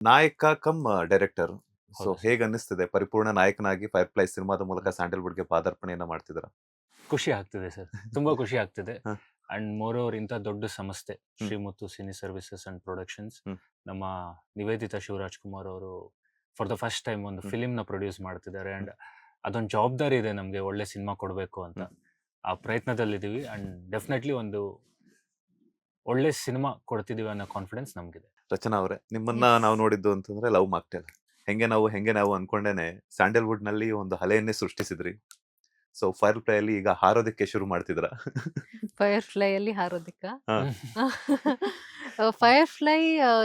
ನಾಯಕ come director. So ಹೌದು sir. ಹೇಗ್ ಅನ್ನಿಸ್ತಿದೆ ಪರಿಪೂರ್ಣ ನಾಯಕನಾಗಿ ಫೈರ್ ಫ್ಲೈ ಸಿನಿಮಾದ ಮೂಲಕ ಸ್ಯಾಂಡಲ್ವುಡ್ಗೆ ಪಾದಾರ್ಪಣೆಯನ್ನ ಮಾಡ್ತಿದ್ರ? ಖುಷಿ ಆಗ್ತಿದೆ ಸರ್, ತುಂಬಾ ಖುಷಿ ಆಗ್ತಿದೆ. ಹ. ಅಂಡ್ ಮೋರ್ ಓವರ್ ಇಂಥ ದೊಡ್ಡ ಸಂಸ್ಥೆ ಹ್ಮ್. ಶ್ರೀಮುತ್ತು ಸಿನಿ ಸರ್ವಿಸಸ್ ಅಂಡ್ ಪ್ರೊಡಕ್ಷನ್ಸ್, ಹ್ಮ್. ನಮ್ಮ ನಿವೇದಿತಾ ಶಿವರಾಜ್ ಕುಮಾರ್ ಅವರು ಫಾರ್ ದ ಫಸ್ಟ್ ಟೈಮ್ ಒಂದು ಫಿಲಿಮ್ ನ ಪ್ರೊಡ್ಯೂಸ್ ಮಾಡ್ತಿದ್ದಾರೆ. ಅಂಡ್ ಅದೊಂದು ಜವಾಬ್ದಾರಿ ಇದೆ ನಮ್ಗೆ, ಒಳ್ಳೆ ಸಿನಿಮಾ ಕೊಡಬೇಕು ಅಂತ. ಆ ಪ್ರಯತ್ನದಲ್ಲಿದ್ದೀವಿ ಅಂಡ್ ಡೆಫಿನೆಟ್ಲಿ ಒಂದು ಒಳ್ಳೆ ಸಿನಿಮಾ ಕೊಡ್ತಿದೀವಿ ಅನ್ನೋ ಕಾನ್ಫಿಡೆನ್ಸ್ ನಮ್ಗಿದೆ. ರಚನಾ ಅವರೇ, ನಿಮ್ಮನ್ನ Yes. ನಾವು ನೋಡಿದ್ದು ಅಂತಂದ್ರೆ ಲವ್ ಮಾಕ್ಟೇಲ್. ಹೆಂಗೆ ನಾವು ಅನ್ಕೊಂಡೇನೆ ಸ್ಯಾಂಡಲ್ವುಡ್ ನಲ್ಲಿ ಒಂದು ಅಲೆಯನ್ನೇ ಸೃಷ್ಟಿಸಿದ್ರಿ. ಸೊ ಫೈರ್ ಫ್ಲೈ ಅಲ್ಲಿ ಈಗ ಹಾರೋದಕ್ಕೆ ಶುರು ಮಾಡ್ತಿದ್ರ? ಫೈರ್ ಫ್ಲೈ ಅಲ್ಲಿ ಹಾರೋದಿಕ್ಕ ಹಾ. ಫೈರ್ ಫ್ಲೈ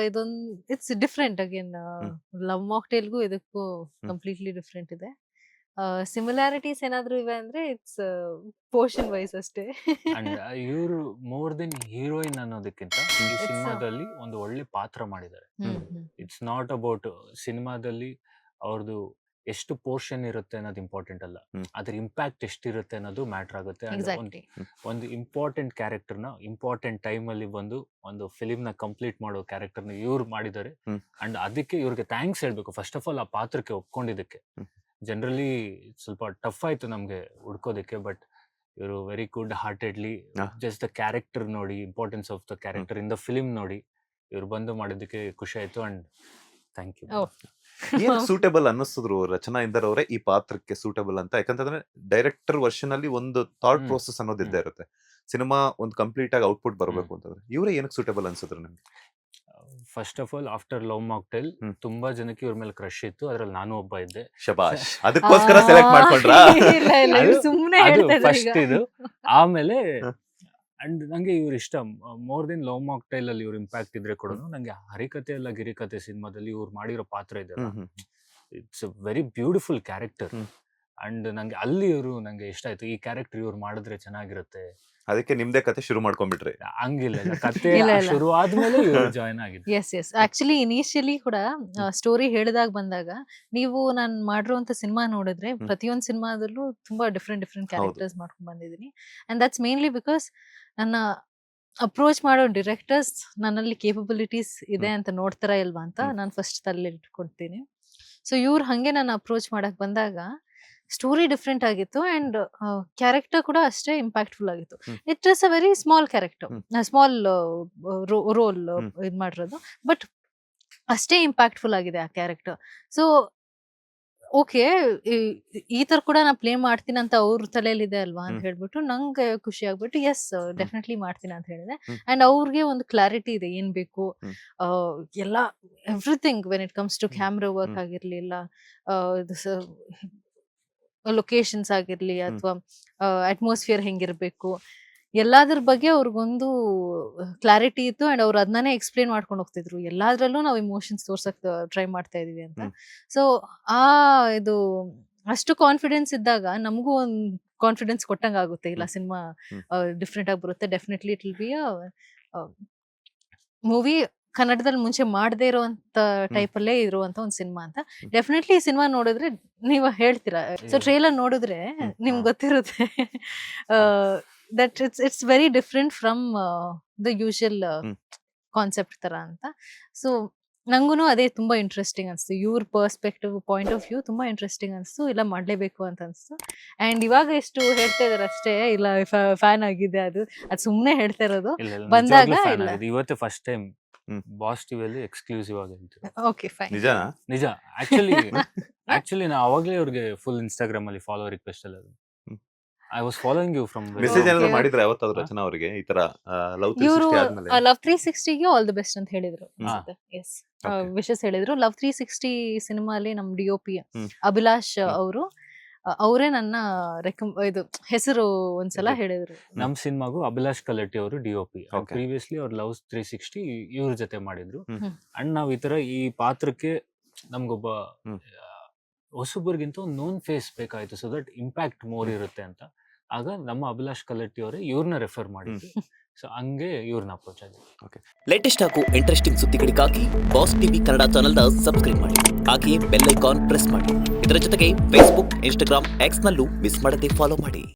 ಇದೊಂದು it's different again. Hmm. Love ಮಾಕ್ಟೇಲ್ಗೂ ಇದಕ್ಕೂ ಹ್ಮ್. ಕಂಪ್ಲೀಟ್ಲಿ ಡಿಫ್ರೆಂಟ್ ಇದೆ. ಸಿಮಿಲಾರಿಟೀಸ್ ಏನಾದ್ರು ಇವೆ ಅಂದ್ರೆ ಇಟ್ಸ್ ಪೋರ್ಷನ್ ವೈಸ್ ಅಷ್ಟೇ. ಅಂಡ್ ಇವರು ಮೋರ್ ದೆನ್ ಹೀರೋಯಿನ್ ಅನ್ನೋದಕ್ಕಿಂತ ಈ It's a- ಸಿನಿಮಾದಲ್ಲಿ ಒಂದು ಒಳ್ಳೆ ಪಾತ್ರ ಮಾಡಿದ್ದಾರೆ. ಇಟ್ಸ್ ನಾಟ್ ಅಬೌಟ್ ಸಿನಿಮಾದಲ್ಲಿ ಅವ್ರದ್ದು ಎಷ್ಟು ಪೋರ್ಷನ್ ಇರುತ್ತೆ ಅನ್ನೋದು ಇಂಪಾರ್ಟೆಂಟ್ ಅಲ್ಲ, ಹ್ಮ್. ಅದ್ರ ಇಂಪ್ಯಾಕ್ಟ್ ಎಷ್ಟಿರುತ್ತೆ ಅನ್ನೋದು ಮ್ಯಾಟರ್ ಆಗುತ್ತೆ. And exactly. ಒಂದು ಇಂಪಾರ್ಟೆಂಟ್ ಕ್ಯಾರೆಕ್ಟರ್ನ ಇಂಪಾರ್ಟೆಂಟ್ ಟೈಮ್ ಅಲ್ಲಿ ಬಂದು ಒಂದು ಫಿಲಿಮ್ ನ ಕಂಪ್ಲೀಟ್ ಮಾಡೋ ಕ್ಯಾರೆಕ್ಟರ್ನ ಇವ್ರು ಮಾಡಿದ್ದಾರೆ. ಹ್ಮ್. ಅಂಡ್ ಅದಕ್ಕೆ ಇವ್ರಿಗೆ ಥ್ಯಾಂಕ್ಸ್ ಹೇಳ್ಬೇಕು ಫಸ್ಟ್ ಆಫ್ ಆಲ್, ಆ ಪಾತ್ರಕ್ಕೆ ಒಪ್ಕೊಂಡಿದ್ದಕ್ಕೆ. ಹ್ಮ್. ಜನರಲಿ ಸ್ವಲ್ಪ ಟಫ್ ಆಯ್ತು ನಮ್ಗೆ ಹುಡ್ಕೋದಕ್ಕೆ, ಬಟ್ ಇವರು ವೆರಿ ಗುಡ್ ಹಾರ್ಟೆಡ್ಲಿ ಹಾ. ಜಸ್ಟ್ ದ ಕ್ಯಾರೆಕ್ಟರ್ ನೋಡಿ, importance of the character in the film ನೋಡಿ ಇವ್ರು ಬಂದು ಮಾಡಿದ್ದಕ್ಕೆ ಖುಷಿ ಆಯ್ತು. And thank you. Oh. ಏನ್ ಸೂಟೇಬಲ್ ಅನ್ನಿಸಿದ್ರು ರಚನಾ ಇಂದರ್ ಅವರೇ ಈ ಪಾತ್ರಕ್ಕೆ ಸೂಟೇಬಲ್ ಅಂತ? ಯಾಕಂತಂದ್ರೆ ಡೈರೆಕ್ಟರ್ ವರ್ಷನ್ ಅಲ್ಲಿ ಒಂದು ಥಾಟ್ ಹ್ಮ್. ಪ್ರೋಸೆಸ್ ಅನ್ನೋದು ಇದ್ದೇ ಇರುತ್ತೆ. ಸಿನಿಮಾ ಒಂದು ಕಂಪ್ಲೀಟ್ ಆಗಿ ಔಟ್ಪುಟ್ ಬರಬೇಕು ಅಂತಂದ್ರೆ ಇವರೇ ಏನಕ್ಕೆ ಸೂಟೇಬಲ್ ಅನ್ಸಿದ್ರು ನಿಮ್ಗೆ? First of all after love mocktail hmm. ತುಂಬಾ ಜನಕ್ಕೆ ಇವ್ರ ಮೇಲೆ ಕ್ರಶ್ ಇತ್ತು, ಅದ್ರಲ್ಲಿ ನಾನು ಒಬ್ಬ ಇದ್ದೆ. ಶಬಾಷ್, ಅದಕ್ಕೋಸ್ಕರ ಸೆಲೆಕ್ಟ್ ಮಾಡ್ಕೊಂಡ್ರಾ? ಇಲ್ಲ ಇಲ್ಲ ಅದು- ಸುಮ್ಮನೆ ಅದು ಹೇಳ್ತಾ ಇದ್ದಾರೆ ಫಸ್ಟ್ ಈಗ. ಇದು. ಆಮೇಲೆ ಹ. ಅಂಡ್ ನಂಗೆ ಇವ್ರು ಇಷ್ಟ ಮೋರ್ ದೆನ್ ಲವ್ ಮಾಕ್ಟೈಲ್ ಅಲ್ಲಿ ಇವ್ರ ಇಂಪ್ಯಾಕ್ಟ್ ಇದ್ರೆ ಕೂಡ ನಂಗೆ ಹರಿಕತೆ ಅಲ್ಲ ಗಿರಿಕತೆ ಸಿನಿಮಾದಲ್ಲಿ ಇವ್ರು ಮಾಡಿರೋ ಪಾತ್ರ ಇದೆ, it's a very beautiful character. Hmm. And ನಂಗೆ ಅಲ್ಲಿ ಇವರು ನಂಗೆ ಇಷ್ಟ ಆಯ್ತು, ಈ ಕ್ಯಾರೆಕ್ಟರ್ ಇವ್ರು ಮಾಡಿದ್ರೆ ಚೆನ್ನಾಗಿರುತ್ತೆ. ಅದಕ್ಕೆ ನಿಮ್ದೇ ಕತೆ ಶುರು ಮಾಡ್ಕೊಂಡ್ಬಿಟ್ರಿ. ಹಂಗಿಲ್ಲ ಇಲ್ಲ, ಕತೆ ಇಲ್ಲ, ಇಲ್ಲ. ಶುರು ಆದ್ಮೇಲೆ ಇವ್ರು ಜಾಯ್ನ್ ಆಗಿದ್ದು. ಎಸ್ ಆಕ್ಚುಲಿ ಇನಿಷಿಯಲಿ ಕೂಡ ಸ್ಟೋರಿ ಹೇಳಿದಾಗ ಬಂದಾಗ ನೀವು ನಾನು ಮಾಡಿರುವಂತ ಸಿನಿಮಾ ನೋಡಿದ್ರೆ ಪ್ರತಿಯೊಂದು ಸಿನಿಮಾದಲ್ಲೂ ತುಂಬಾ ಡಿಫ್ರೆಂಟ್ ಕ್ಯಾರೆಕ್ಟರ್ಸ್ ಮಾಡ್ಕೊಂಡ್ ಬಂದಿದ್ದೀನಿ. ಅಂಡ್ ದಟ್ಸ್ ಮೇನ್ಲಿ ಬಿಕಾಸ್ ನನ್ನ ಅಪ್ರೋಚ್ ಮಾಡೋ ಡೈರೆಕ್ಟರ್ಸ್ ನನ್ನಲ್ಲಿ ಕೇಪಬಿಲಿಟೀಸ್ ಇದೆ ಅಂತ ನೋಡ್ತಾರ ಇಲ್ವಾ ಅಂತ ನಾನು ಫಸ್ಟ್ ತಲೆ ಇಟ್ಕೊಳ್ತೀನಿ. ಸೊ ಇವ್ರು ಹಂಗೆ ನನ್ನ ಅಪ್ರೋಚ್ ಮಾಡಕ್ ಬಂದಾಗ ಸ್ಟೋರಿ ಡಿಫ್ರೆಂಟ್ ಆಗಿತ್ತು ಅಂಡ್ ಕ್ಯಾರೆಕ್ಟರ್ ಕೂಡ ಅಷ್ಟೇ ಇಂಪ್ಯಾಕ್ಟ್ಫುಲ್ ಆಗಿತ್ತು. It is a very small character, small roll ಇದ್ ಮಾಡಿರೋದು, ಬಟ್ ಅಷ್ಟೇ ಇಂಪ್ಯಾಕ್ಟ್ಫುಲ್ ಆಗಿದೆ ಆ ಕ್ಯಾರೆಕ್ಟರ್. ಸೊ ಓಕೆ, ಈ ತರ ಕೂಡ ನಾ ಪ್ಲೇ ಮಾಡ್ತೀನಿ ಅಂತ ಅವ್ರ ತಲೆಯಲ್ಲಿದೆ ಅಲ್ವಾ ಅಂತ ಹೇಳ್ಬಿಟ್ಟು ನಂಗೆ ಖುಷಿ ಆಗ್ಬಿಟ್ಟು ಎಸ್ ಡೆಫಿನೆಟ್ಲಿ ಮಾಡ್ತೀನಿ ಅಂತ ಹೇಳಿದೆ. ಅಂಡ್ ಅವ್ರಿಗೆ ಒಂದು ಕ್ಲಾರಿಟಿ ಇದೆ ಏನ್ ಬೇಕು, ಎಲ್ಲ everything when it comes to camera work ಆಗಿರ್ಲಿಲ್ಲ, ಲೊಕೇಶನ್ಸ್ ಆಗಿರ್ಲಿ ಅಥವಾ ಅಟ್ಮಾಸ್ಫಿಯರ್ ಹೆಂಗಿರ್ಬೇಕು, ಎಲ್ಲಾದ್ರ ಬಗ್ಗೆ ಅವ್ರಿಗೊಂದು ಕ್ಲಾರಿಟಿ ಇತ್ತು. ಅಂಡ್ ಅವ್ರು ಅದನ್ನೇ ಎಕ್ಸ್ಪ್ಲೇನ್ ಮಾಡ್ಕೊಂಡು ಹೋಗ್ತಿದ್ರು. ಎಲ್ಲಾದ್ರಲ್ಲೂ ನಾವು ಇಮೋಷನ್ಸ್ ತೋರ್ಸಕ್ ಟ್ರೈ ಮಾಡ್ತಾ ಇದೀವಿ ಅಂತ. ಸೊ ಇದು ಅಷ್ಟು ಕಾನ್ಫಿಡೆನ್ಸ್ ಇದ್ದಾಗ ನಮಗೂ ಒಂದು ಕಾನ್ಫಿಡೆನ್ಸ್ ಕೊಟ್ಟಂಗ ಆಗುತ್ತೆ. ಇಲ್ಲ ಸಿನಿಮಾ ಡಿಫ್ರೆಂಟ್ ಆಗಿ ಬರುತ್ತೆ, definitely it will be a movie ಕನ್ನಡದಲ್ಲಿ ಮುಂಚೆ ಮಾಡದೇ ಇರುವಂತ ಟೈಪ್ ಅಲ್ಲೇ ಇರುವಂತ ಒಂದು ಸಿನಿಮಾ ಅಂತ. ಡೆಫಿನೆಟ್ಲಿ ಈ ಸಿನಿಮಾ ನೋಡಿದ್ರೆ ನೀವು ಹೇಳ್ತೀರಾ. ಸೊ ಟ್ರೇಲರ್ ನೋಡಿದ್ರೆ ನಿಮ್ಗೆ ಗೊತ್ತಿರುತ್ತೆ that it's very different from the usual concept ತರ ಅಂತ. ಸೊ ನಂಗೂ ಅದೇ ತುಂಬಾ ಇಂಟ್ರೆಸ್ಟಿಂಗ್ ಅನ್ಸ್ತು. ಇವ್ರ ಪರ್ಸ್ಪೆಕ್ಟಿವ್ ಪಾಯಿಂಟ್ ಆಫ್ ವ್ಯೂ ತುಂಬಾ ಇಂಟ್ರೆಸ್ಟಿಂಗ್ ಅನ್ಸ್ತು. ಇಲ್ಲ ಮಾಡ್ಲೇಬೇಕು ಅಂತ ಅನ್ಸ್ತು. ಅಂಡ್ ಇವಾಗ ಎಷ್ಟು ಹೇಳ್ತಾ ಇದಾರೆ ಅಷ್ಟೇ, ಇಲ್ಲ ಫ್ಯಾನ್ ಆಗಿದೆ ಅದು ಸುಮ್ನೆ ಹೇಳ್ತಾ ಇರೋದು. ಬಂದಾಗ ಇಲ್ಲ. ಇವತ್ತು ಫಸ್ಟ್ ಟೈಮ್ ಬಾಸ್ ಟಿವಿಯಲ್ಲಿ ಎಕ್ಸ್ಕ್ಲೂಸಿವ್ ಆಗಿ ಹೇಳ್ತೀವಿ. Okay fine. ನಿಜನಾ? ನಿಜ. ಆಕ್ಚುಲಿ ನಾ ಅವಾಗ್ಲೇ ಅವ್ರಿಗೆ ಫುಲ್ ಇನ್ಸ್ಟಾಗ್ರಾಮ್ ಅಲ್ಲಿ ಫಾಲೋ ರಿಕ್ವೆಸ್ಟ್ ಎಲ್ಲ I was following you from message ಏನಾದ್ರು ಮಾಡಿದ್ರೆ ಯಾವತ್ತಾದ್ರು ರಚನಾ ಅವರಿಗೆ ಈ ತರ ಲವ್ ಇವರು 360 ಆದ್ಮೇಲೆ? ಲವ್ 360ಗೆ ಆಲ್ ದಿ ಬೆಸ್ಟ್ ಅಂತ ಹೇಳಿದ್ರು. ಎಸ್, ವಿಶಸ್ ಹೇಳಿದ್ರು. ಲವ್ 360 ಸಿನಿಮಾ ಅಲ್ಲಿ ನಮ್ DOP ಅಭಿಲಾಷ್ ಅವರು ಅವರೇ ನನ್ನ ಇದು ಹೆಸರು ಒಂದ್ಸಲ ಹೇಳಿದ್ರು. ನಮ್ ಸಿನಿಮಾಗೂ ಅಭಿಲಾಷ್ ಕಲಟ್ಟಿ ಅವರು DOP. ಪ್ರೀವಿಯಸ್ಲಿ ಅವ್ರು ಲವ್ 360 ಇವ್ರ ಜೊತೆ ಮಾಡಿದ್ರು. ಅಂಡ್ ನಾವ್ ಈ ತರ ಈ ಪಾತ್ರಕ್ಕೆ ನಮ್ಗೊಬ್ಬ ಹೊಸಬರಿಗಿಂತ ಒಂದು ನೋನ್ ಫೇಸ್ ಬೇಕಾಯ್ತು, ಸೊ ದಟ್ ಇಂಪ್ಯಾಕ್ಟ್ ಮೋರ್ ಇರುತ್ತೆ ಅಂತ. ಆಗ ನಮ್ಮ ಅಭಿಲಾಷ್ ಕಲಟ್ಟಿ ಅವರೇ ಇವ್ರನ್ನ ರೆಫರ್ ಮಾಡಿದ್ರು. ಸೊ ಹಂಗೆ ಇವ್ರನ್ನ ಅಪ್ರೋಚ್ ಆಗಿದೆ. ಲೇಟೆಸ್ಟ್ ಹಾಗೂ ಇಂಟ್ರೆಸ್ಟಿಂಗ್ ಸುದ್ದಿಗಳಿಗಾಗಿ ಬಾಸ್ ಟಿವಿ ಕನ್ನಡ ಚಾನೆಲ್ನ ಸಬ್ಸ್ಕ್ರೈಬ್ ಮಾಡಿ, ಹಾಗೆಯೇ ಬೆಲ್ ಐಕಾನ್ ಪ್ರೆಸ್ ಮಾಡಿ. ಇದರ ಜೊತೆಗೆ ಫೇಸ್ಬುಕ್, ಇನ್ಸ್ಟಾಗ್ರಾಮ್, ಎಕ್ಸ್ ನಲ್ಲೂ ಮಿಸ್ ಮಾಡದೆ ಫಾಲೋ ಮಾಡಿ.